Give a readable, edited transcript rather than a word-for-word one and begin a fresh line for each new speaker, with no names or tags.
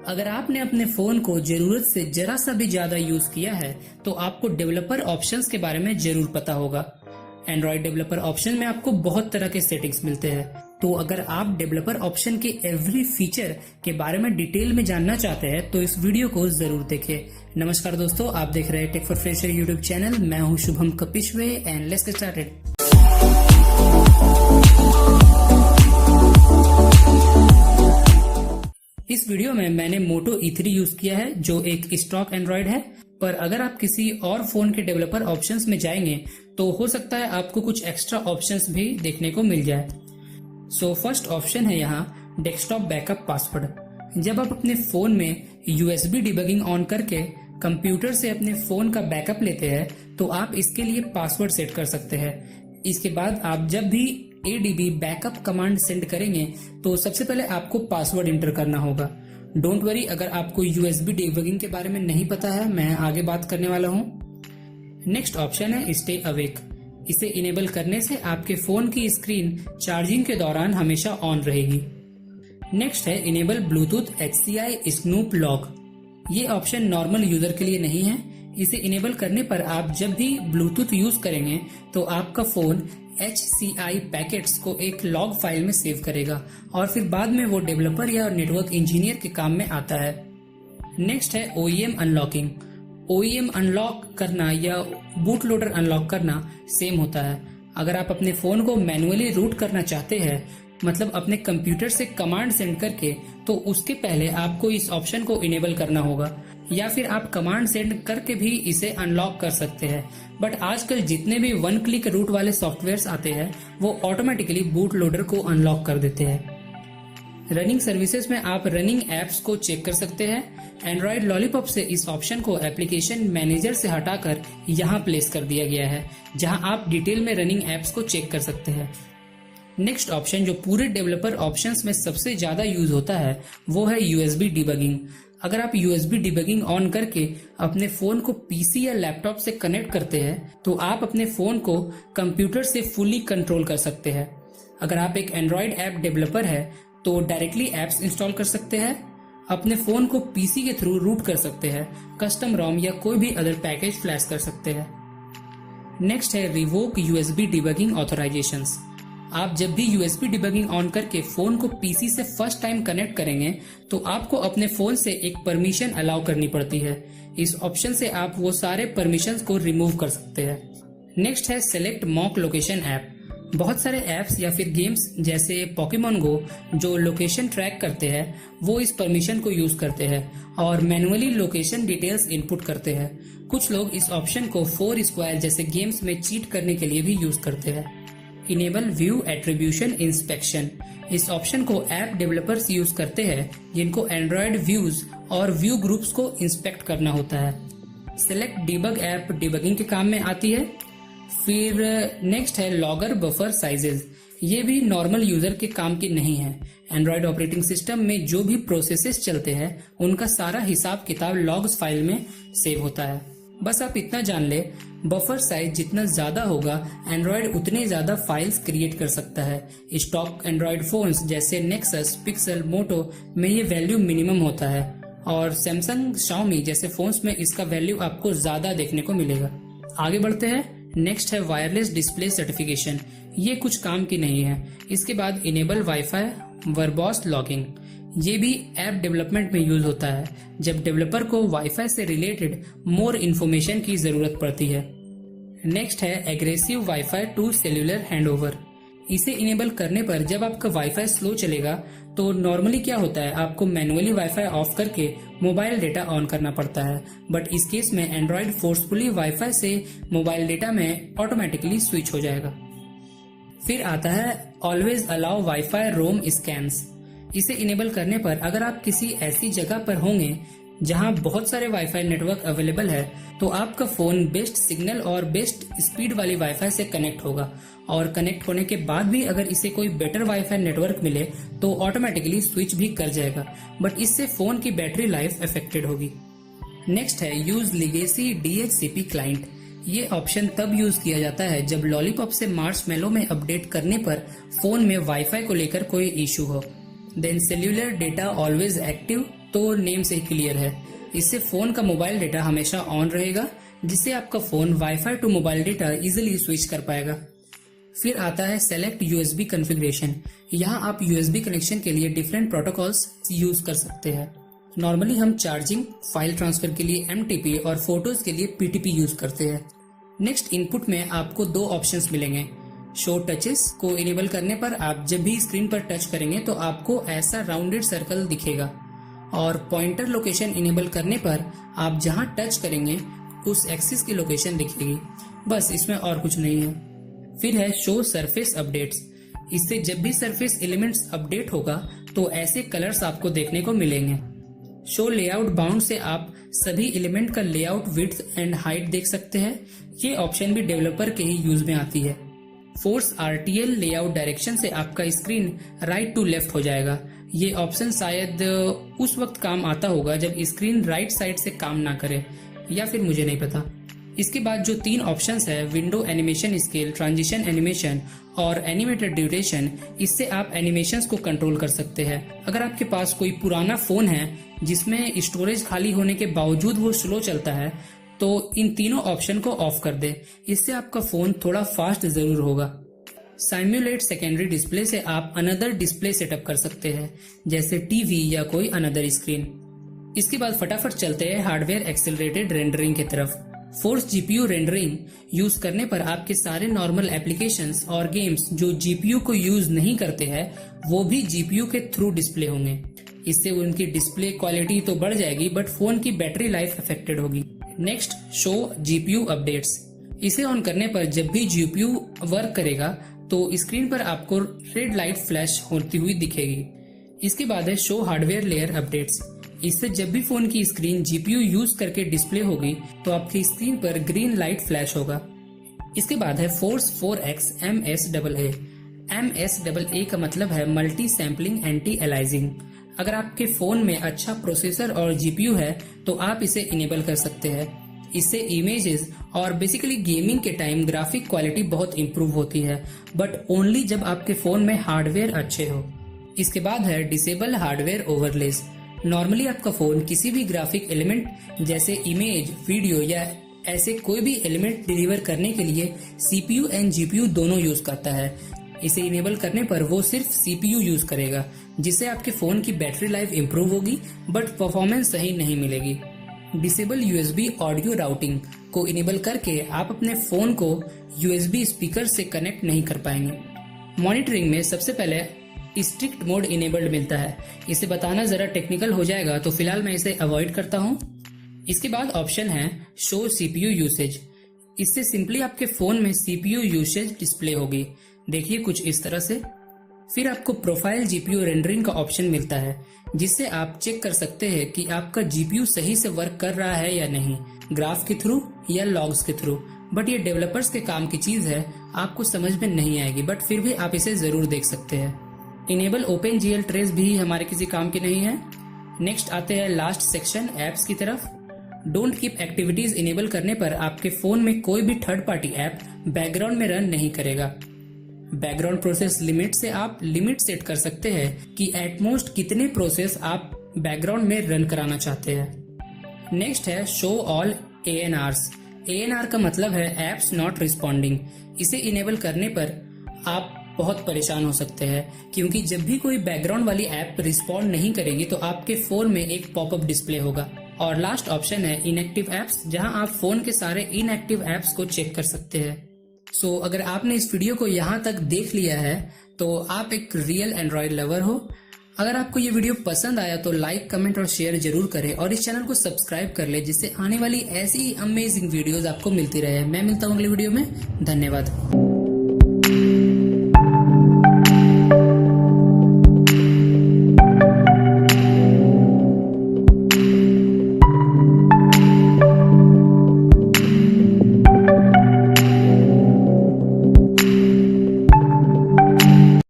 अगर आपने अपने फोन को जरूरत से जरा सा भी ज्यादा यूज किया है तो आपको डेवलपर ऑप्शंस के बारे में जरूर पता होगा। एंड्रॉइड डेवलपर ऑप्शन में आपको बहुत तरह के सेटिंग्स मिलते हैं, तो अगर आप डेवलपर ऑप्शन के एवरी फीचर के बारे में डिटेल में जानना चाहते हैं तो इस वीडियो को जरूर देखें। नमस्कार दोस्तों, आप देख रहे हैं tech for fresher YouTube channel. मैं हूं Shubham Kapishwe and let's get started. इस वीडियो में मैंने मोटो E3 यूज किया है जो एक स्टॉक एंड्रॉइड है, पर अगर आप किसी और फोन के डेवलपर ऑप्शंस में जाएंगे तो हो सकता है आपको कुछ एक्स्ट्रा ऑप्शंस भी देखने को मिल जाए। सो फर्स्ट ऑप्शन है यहाँ डेस्कटॉप बैकअप पासवर्ड। जब आप अपने फोन में USB डिबगिंग ऑन करके कंप्यूटर से अपने फोन का बैकअप लेते हैं तो आप इसके लिए पासवर्ड सेट कर सकते हैं। इसके बाद आप जब भी ADB बैकअप कमांड सेंड करेंगे तो सबसे पहले आपको पासवर्ड इंटर करना होगा। डोंट वरी, अगर आपको USB डिबगिंग के बारे में नहीं पता है, मैं आगे बात करने वाला हूँ। नेक्स्ट ऑप्शन है स्टे अवेक। इसे इनेबल करने से आपके फोन की स्क्रीन चार्जिंग के दौरान हमेशा ऑन रहेगी। नेक्स्ट है enable Bluetooth HCI snoop lock. ये ऑप्शन नॉर्मल यूजर के लिए नहीं है। इसे इनेबल करने पर आप जब भी ब्लूटूथ यूज करेंगे तो आपका फोन HCI पैकेट्स को एक लॉग फाइल में सेव करेगा और फिर बाद में वो डेवलपर या नेटवर्क इंजीनियर के काम में आता है। नेक्स्ट है OEM अनलॉकिंग। OEM अनलॉक करना या बूट लोडर अनलॉक करना सेम होता है। अगर आप अपने फोन को मैन्युअली रूट करना चाहते हैं, मतलब अपने कंप्यूटर से कमांड सेंड करके, तो उसके पहले आपको इस ऑप्शन को इनेबल करना होगा, या फिर आप कमांड सेंड करके भी इसे अनलॉक कर सकते हैं। बट आजकल जितने भी वन क्लिक रूट वाले सॉफ्टवेयर्स आते हैं वो ऑटोमेटिकली बूट लोडर को अनलॉक कर देते हैं। रनिंग सर्विसेज में आप रनिंग एप्स को चेक कर सकते हैं। एंड्रॉइड लॉलीपॉप से इस ऑप्शन को एप्लीकेशन मैनेजर से हटाकर यहाँ प्लेस कर दिया गया है, जहाँ आप डिटेल में रनिंग एप्स को चेक कर सकते हैं। नेक्स्ट ऑप्शन जो पूरे डेवलपर ऑप्शंस में सबसे ज्यादा यूज होता है वो है USB डिबगिंग। अगर आप USB डिबगिंग ऑन करके अपने फोन को PC या लैपटॉप से कनेक्ट करते हैं तो आप अपने फोन को कंप्यूटर से फुली कंट्रोल कर सकते हैं। अगर आप एक एंड्रॉइड ऐप डेवलपर है तो डायरेक्टली एप्स इंस्टॉल कर सकते हैं, अपने फोन को PC के थ्रू रूट कर सकते हैं, कस्टम रोम या कोई भी अदर पैकेज फ्लैश कर सकते हैं। नेक्स्ट है रिवोक USB डिबगिंग ऑथराइजेशंस। आप जब भी USB डिबगिंग ऑन करके फोन को PC से फर्स्ट टाइम कनेक्ट करेंगे तो आपको अपने फोन से एक परमिशन अलाउ करनी पड़ती है। इस ऑप्शन से आप वो सारे परमिशंस को रिमूव कर सकते हैं। नेक्स्ट है सेलेक्ट मॉक लोकेशन ऐप। बहुत सारे ऐप्स या फिर गेम्स जैसे पोकेमॉन गो जो लोकेशन ट्रैक करते हैं वो इस परमिशन को यूज करते हैं और मैन्युअली लोकेशन डिटेल्स इनपुट करते हैं। कुछ लोग इस ऑप्शन को Foursquare जैसे गेम्स में चीट करने के लिए भी यूज करते हैं। Enable view attribution inspection. इस ऑप्शन को ऐप डेवलपर्स यूज करते हैं जिनको एंड्रॉयड व्यूज और व्यू ग्रुप्स को इंस्पेक्ट करना होता है। सिलेक्ट डिबग ऐप डिबगिंग के काम में आती है। फिर नेक्स्ट है लॉगर बफर साइजेस। ये भी नॉर्मल यूजर के काम की नहीं है। एंड्रॉयड ऑपरेटिंग सिस्टम में जो भी प्रोसेसेस चलते हैं उनका सारा हिसाब किताब लॉग्स फाइल में सेव होता है। बस आप इतना जान ले, बफर साइज जितना ज्यादा होगा एंड्रॉयड उतने ज्यादा फाइल्स क्रिएट कर सकता है। स्टॉक एंड्रॉयड फोन्स जैसे नेक्सस, पिक्सल, मोटो में ये वैल्यू मिनिमम होता है और सैमसंग, शाओमी जैसे फोन्स में इसका वैल्यू आपको ज्यादा देखने को मिलेगा। आगे बढ़ते हैं। नेक्स्ट है वायरलेस डिस्प्ले सर्टिफिकेशन। ये कुछ काम की नहीं है। इसके बाद इनेबल वाईफाई वर्बॉस लॉगिंग। ये भी ऐप डेवलपमेंट में यूज होता है जब डेवलपर को वाईफाई से रिलेटेड मोर इन्फॉर्मेशन की जरूरत पड़ती है। नेक्स्ट है aggressive wifi to cellular handover. इसे इनेबल करने पर जब आपका वाईफाई स्लो चलेगा तो नॉर्मली क्या होता है, आपको मैन्युअली वाईफाई ऑफ करके मोबाइल डेटा ऑन करना पड़ता है, बट इस केस में एंड्रॉइड फोर्सफुली वाईफाई से मोबाइल डेटा में ऑटोमेटिकली स्विच हो जाएगा। फिर आता है ऑलवेज अलाउ वाईफाई रोम स्कैन्स। इसे इनेबल करने पर अगर आप किसी ऐसी जगह पर होंगे जहां बहुत सारे वाईफाई नेटवर्क अवेलेबल है तो आपका फोन बेस्ट सिग्नल और बेस्ट स्पीड वाली वाईफाई से कनेक्ट होगा और कनेक्ट होने के बाद भी अगर इसे कोई बेटर वाईफाई नेटवर्क मिले तो ऑटोमेटिकली स्विच भी कर जाएगा, बट इससे फोन की बैटरी लाइफ अफेक्टेड होगी। नेक्स्ट है यूज लीगेसी DHCP क्लाइंट। ये ऑप्शन तब यूज किया जाता है जब लॉलीपॉप से मार्शमैलो में अपडेट करने पर फोन में वाईफाई को लेकर कोई इशू हो। Then cellular data always active तो नेम से ही क्लियर है। इससे फोन का मोबाइल डेटा हमेशा ऑन रहेगा, जिससे आपका phone wifi to mobile data easily switch कर पाएगा। फिर आता है सेलेक्ट यूएसबी कॉन्फ़िगरेशन। यहाँ आप यूएसबी कनेक्शन के लिए डिफरेंट प्रोटोकॉल्स यूज कर सकते हैं। नॉर्मली हम चार्जिंग, फाइल ट्रांसफर के लिए एमटीपी और फोटोज के लिए पीटीपी यूज करते हैं। नेक्स्ट इनपुट में आपको दो ऑप्शंस मिलेंगे। शो टचेस को इनेबल करने पर आप जब भी स्क्रीन पर टच करेंगे तो आपको ऐसा राउंडेड सर्कल दिखेगा, और पॉइंटर लोकेशन इनेबल करने पर आप जहां टच करेंगे उस एक्सिस की लोकेशन दिखेगी। बस इसमें और कुछ नहीं है। फिर है शो सरफेस अपडेट्स। इससे जब भी सरफेस एलिमेंट्स अपडेट होगा तो ऐसे कलर्स आपको देखने को मिलेंगे। शो लेआउट बाउंड से आप सभी एलिमेंट का लेआउट, विड्थ एंड हाइट देख सकते हैं। ये ऑप्शन भी डेवलपर के ही यूज में आती है। फोर्स आरटीएल लेआउट डायरेक्शन से आपका स्क्रीन राइट टू लेफ्ट हो जाएगा। ये ऑप्शन शायद उस वक्त काम आता होगा जब स्क्रीन राइट साइड से काम ना करे, या फिर मुझे नहीं पता। इसके बाद जो तीन ऑप्शंस है, window animation scale, transition animation और एनिमेटेड ड्यूरेशन, इससे आप एनिमेशंस को कंट्रोल कर सकते हैं। अगर आपके पास कोई पुराना फोन है जिसमें स्टोरेज खाली होने के बावजूद वो स्लो चलता है, तो इन तीनों ऑप्शन को ऑफ कर दे। इससे आपका फोन थोड़ा फास्ट जरूर होगा। साइम्युलेट सेकेंडरी डिस्प्ले से आप अनदर डिस्प्ले सेटअप कर सकते हैं, जैसे टीवी या कोई अनदर स्क्रीन। इसके बाद फटाफट चलते हैं हार्डवेयर एक्सेलरेटेड रेंडरिंग की तरफ। फोर्स जीपीयू रेंडरिंग यूज करने पर आपके सारे नॉर्मल एप्लीकेशंस और गेम्स जो जीपीयू को यूज नहीं करते हैं, वो भी जीपीयू के थ्रू डिस्प्ले होंगे। इससे उनकी डिस्प्ले क्वालिटी तो बढ़ जाएगी, बट फोन की बैटरी लाइफ अफेक्टेड होगी। Next, show GPU updates. इसे ऑन करने पर जब भी जीपीयू वर्क करेगा तो स्क्रीन पर आपको रेड लाइट फ्लैश होती हुई दिखेगी। इसके बाद है शो हार्डवेयर लेयर अपडेट्स। इससे जब भी फोन की स्क्रीन जीपीयू यूज करके डिस्प्ले होगी तो आपकी स्क्रीन पर ग्रीन लाइट फ्लैश होगा। इसके बाद है फोर्स 4x MSAA। MSAA का मतलब है मल्टी सैम्पलिंग एंटी एलाइजिंग। अगर आपके फोन में अच्छा प्रोसेसर और जीपीयू है तो आप इसे इनेबल कर सकते हैं। इससे इमेजेस और बेसिकली गेमिंग के टाइम ग्राफिक क्वालिटी बहुत इंप्रूव होती है, बट ओनली जब आपके फोन में हार्डवेयर अच्छे हो। इसके बाद है डिसेबल हार्डवेयर ओवरलेस। नॉर्मली आपका फोन किसी भी ग्राफिक एलिमेंट जैसे इमेज, वीडियो या ऐसे कोई भी एलिमेंट डिलीवर करने के लिए सीपीयू एंड जीपीयू दोनों यूज करता है। इसे इनेबल करने पर वो सिर्फ सीपीयू यूज करेगा, जिससे आपके फोन की बैटरी लाइफ इंप्रूव होगी, बट परफॉर्मेंस सही नहीं मिलेगी। डिसेबल यूएसबी ऑडियो राउटिंग को इनेबल करके आप अपने फोन को यूएसबी स्पीकर से कनेक्ट नहीं कर पाएंगे। मॉनिटरिंग में सबसे पहले स्ट्रिक्ट मोड इनेबल्ड मिलता है। इसे बताना जरा टेक्निकल हो जाएगा, तो फिलहाल मैं इसे अवॉइड करता हूँ। इसके बाद ऑप्शन है शो सीपीयू यूसेज। इससे सिंपली आपके फोन में सीपीयू यूसेज डिस्प्ले होगी, देखिए कुछ इस तरह से। फिर आपको प्रोफाइल जीपीयू रेंडरिंग का ऑप्शन मिलता है, जिससे आप चेक कर सकते हैं कि आपका जीपीयू सही से वर्क कर रहा है या नहीं, ग्राफ के थ्रू या लॉग्स के थ्रू। बट ये डेवलपर्स के काम की चीज है, आपको समझ में नहीं आएगी, बट फिर भी आप इसे जरूर देख सकते हैं। इनेबल ओपन जीएल ट्रेस भी हमारे किसी काम की नहीं है। नेक्स्ट आते हैं लास्ट सेक्शन, एप्स की तरफ। डोंट कीप एक्टिविटीज इनेबल करने पर आपके फोन में कोई भी थर्ड पार्टी ऐप बैकग्राउंड में रन नहीं करेगा। बैकग्राउंड प्रोसेस लिमिट से आप लिमिट सेट कर सकते हैं कि एटमोस्ट कितने प्रोसेस आप बैकग्राउंड में रन कराना चाहते हैं। नेक्स्ट है शो ऑल ANRs। ANR का मतलब है एप्स नॉट रिस्पॉन्डिंग। इसे इनेबल करने पर आप बहुत परेशान हो सकते हैं, क्योंकि जब भी कोई बैकग्राउंड वाली ऐप रिस्पॉन्ड नहीं करेगी तो आपके फोन में एक पॉपअप डिस्प्ले होगा। और लास्ट ऑप्शन है इनएक्टिव एप्स, जहां आप फोन के सारे इनएक्टिव एप्स को चेक कर सकते हैं। सो अगर आपने इस वीडियो को यहाँ तक देख लिया है तो आप एक रियल एंड्रॉइड लवर हो। अगर आपको ये वीडियो पसंद आया तो लाइक, कमेंट और शेयर जरूर करें, और इस चैनल को सब्सक्राइब कर ले, जिससे आने वाली ऐसी अमेजिंग वीडियोस आपको मिलती रहे। मैं मिलता हूँ अगली वीडियो में। धन्यवाद।